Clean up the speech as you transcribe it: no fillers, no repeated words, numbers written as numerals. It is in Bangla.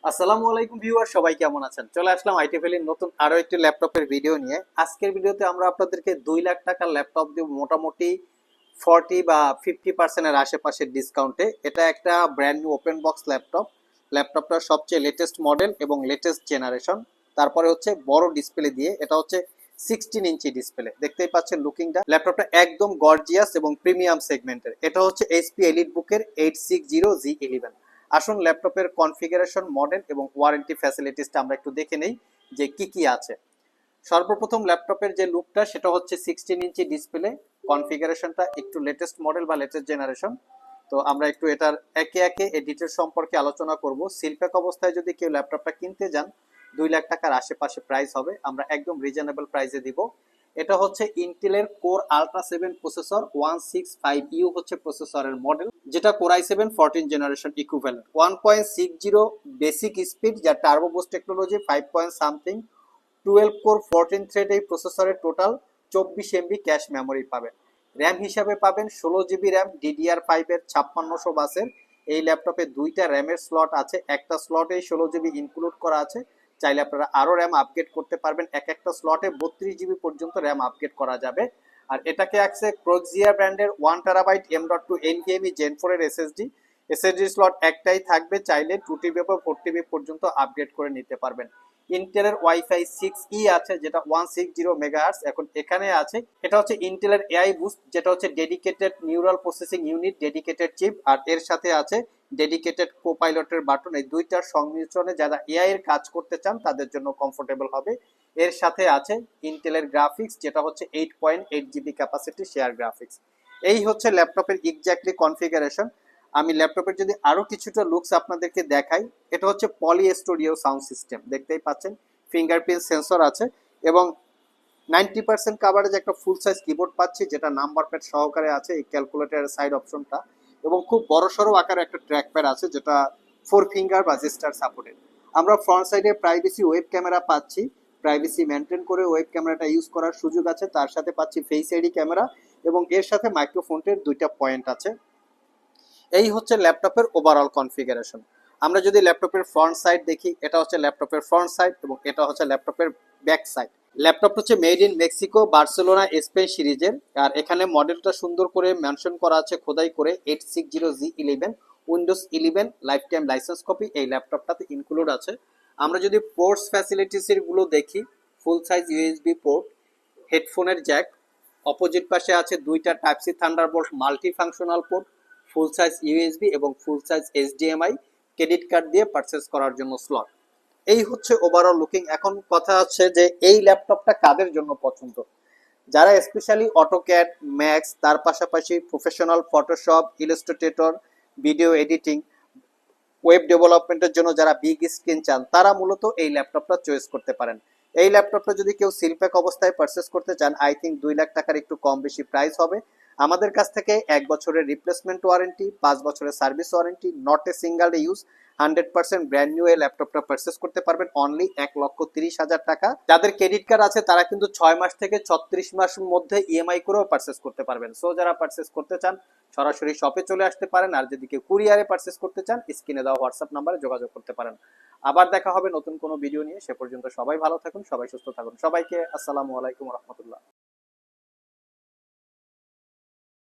আসসালামু আলাইকুম ভিউয়ার, সবাই কেমন আছেন? চলে আসলাম আইটি ভ্যালির নতুন আরো একটি ল্যাপটপের ভিডিও নিয়ে। আজকের ভিডিওতে আমরা আপনাদেরকে 2 লাখ টাকার ল্যাপটপ দিব মোটামুটি 40 বা 50% এর আশেপাশে ডিসকাউন্টে। এটা একটা brand new open box laptop. ল্যাপটপটা সবচেয়ে লেটেস্ট মডেল এবং লেটেস্ট জেনারেশন। তারপরে হচ্ছে বড় ডিসপ্লে দিয়ে, এটা হচ্ছে 16 ইঞ্চি ডিসপ্লে। দেখতেই পাচ্ছেন লুকিংটা। ল্যাপটপটা একদম গর্জিয়াস এবং প্রিমিয়াম সেগমেন্টের। এটা হচ্ছে এইচপি এলিট বুকের 860G11। আসুন ল্যাপটপের কনফিগারেশন, মডেল এবং ওয়ারেন্টি ফ্যাসিলিটিসটা আমরা একটু দেখে নেই যে কি কি আছে। সর্বপ্রথম ল্যাপটপের যে লুকটা সেটা হচ্ছে 16 ইঞ্চি ডিসপ্লে। কনফিগারেশনটা একটু লেটেস্ট মডেল বা লেটেস্ট জেনারেশন। তো আমরা একটু এটার একে একে এই ডিটেলস সম্পর্কে আলোচনা করব। সিলপ্যাক অবস্থায় যদি কেউ ল্যাপটপটা কিনতে যান 2 লাখ টাকার আশেপাশে প্রাইস হবে, আমরা একদম রিজনেবল প্রাইসে দিব। এটা হচ্ছে ইন্টেলের কোর আলট্রা 7 প্রসেসর, 165U হচ্ছে প্রসেসরের মডেল, যেটা core i7 14 generation equivalent. 1.60 basic speed, যা turbo boost technology, 5 point something 12 core 14 thread. এই প্রসেসরের টোটাল 24 MB ক্যাশ মেমোরি পাবেন। র্যাম হিসাবে পাবেন 16 GB র্যাম DDR5 এর 5600 বাসের। এই ল্যাপটপে দুইটা র্যামের স্লট আছে, একটা স্লটে 16 GB ইনক্লুড করা আছে। চাইলে আপনারা আরো র্যাম আপগ্রেড করতে পারবেন, এক একটা স্লটে 32 GB পর্যন্ত র্যাম আপগ্রেড করা যাবে। আর এটাকে আছে ক্রোক্সিয়া ব্র্যান্ডের 1TB M.2 NVMe Gen 4 এর এসএসডি স্লট একটাই থাকবে, চাইলে 2 TB বা 4 TB পর্যন্ত আপগ্রেড করে নিতে পারবেন। ইন্টেলের ওয়াইফাই 6E আছে, যেটা 160 মেগাহার্টজ এখন এখানে আছে। এটা হচ্ছে ইন্টেলের এআই বুস্ট, যেটা হচ্ছে dedicated neural processing unit, dedicated chip, আর এর সাথে আছে ডেডিকেটেড কোপাইলটের বাটন। এই দুইটার সংমিশ্রণে যারা এআই এর কাজ করতে চান তাদের জন্য কমফোর্টেবল হবে। এর সাথে আছে ইন্টেলের গ্রাফিক্স, যেটা হচ্ছে 8.8 GB ক্যাপাসিটি শেয়ার গ্রাফিক্স। এই হচ্ছে ল্যাপটপের এক্স্যাক্টলি কনফিগারেশন। আমি ল্যাপটপের যদি আরো কিছুটা লুকস আপনাদেরকে দেখাই, এটা হচ্ছে পলি স্টুডিও সাউন্ড সিস্টেম। দেখতেই পাচ্ছেন ফিঙ্গারপ্রিন্ট সেন্সর আছে এবং 90% কাভারেজ একটা ফুল সাইজ কিবোর্ড পাচ্ছি, যেটা নাম্বার প্যাড সহকারে আছে, এই ক্যালকুলেটরের সাইড অপশনটা, এবং খুব বড়সড় আকারে একটা ট্র্যাক প্যাড আছে, যেটা 4 ফিঙ্গার বা জেস্টার সাপোর্টেড। আমরা ফ্রন্ট সাইডে প্রাইভেসি ওয়েব ক্যামেরা পাচ্ছি, প্রাইভেসি মেনটেন করে ওয়েব ক্যামেরাটা ইউজ করার সুযোগ আছে। তার সাথে পাচ্ছি ফেস আইডি ক্যামেরা এবং এর সাথে মাইক্রোফোনের দুইটা পয়েন্ট আছে। এই হচ্ছে ল্যাপটপের ওভারঅল কনফিগারেশন। আমরা যদি ল্যাপটপের ফ্রন্ট সাইড দেখি, এটা হচ্ছে ল্যাপটপের ফ্রন্ট সাইড এবং এটা হচ্ছে ল্যাপটপের ব্যাক সাইড। ল্যাপটপ হচ্ছে made in Mexico, Barcelona Spain সিরিজের। আর এখানে মডেলটা সুন্দর করে মেনশন করা আছে খোদাই করে, 860G11, Windows 11 life time licence copy এই ল্যাপটপটাতে ইনক্লুড আছে। আমরা যদি পোর্টস ফ্যাসিলিটিসের গুলো দেখি, ফুল সাইজ ইউএসবি পোর্ট, হেডফোনের জ্যাক, অপোজিট পাশে আছে দুইটা type C thunderbolt multi functional port, full size USB এবং full size HDMI, credit card দিয়ে পারচেস করার জন্য স্লট। এই হচ্ছে ওভারঅল লুকিং। এখন কথা হচ্ছে যে এই ল্যাপটপটা কাদের জন্য পছন্দ? যারা স্পেশালি অটোক্যাড, ম্যাক্স, তার পাশাপাশি professional Photoshop, Illustrator, video editing, web ডেভেলপমেন্টের জন্য যারা বিগ স্ক্রিন চান, তারা মূলত এই ল্যাপটপটা চয়েস করতে পারেন। এই ল্যাপটপটা যদি কেউ সিলপ্যাক অবস্থায় পারচেস করতে চান, আই থিঙ্ক 2 লাখ টাকার একটু কম বেশি প্রাইস হবে। আমাদের কাছ থেকে 1 বছরের রিপ্লেসমেন্ট ওয়ারেন্টি, 5 বছরের service warranty, not a single use, 100% brand new এই ল্যাপটপটা পারচেস করতে পারবেন অনলি 1,30,000 টাকা। যাদের ক্রেডিট কার্ড আছে তারা কিন্তু 6 মাস থেকে 36 মাসের মধ্যে ইএমআই করেও পারচেস করতে পারবেন। সো যারা পারচেস করতে চান সরাসরি শপে চলে আসতে পারেন, আর যদি কেউ কুরিয়ারে পারচেস করতে চান স্ক্রিনে দেওয়া হোয়াটসঅ্যাপ নাম্বারে যোগাযোগ করতে পারেন। আবার দেখা হবে নতুন কোনো ভিডিও নিয়ে। সে পর্যন্ত সবাই ভালো থাকুন, সবাই সুস্থ থাকুন। সবাইকে আসসালামু আলাইকুম রহমতুল্লাহ।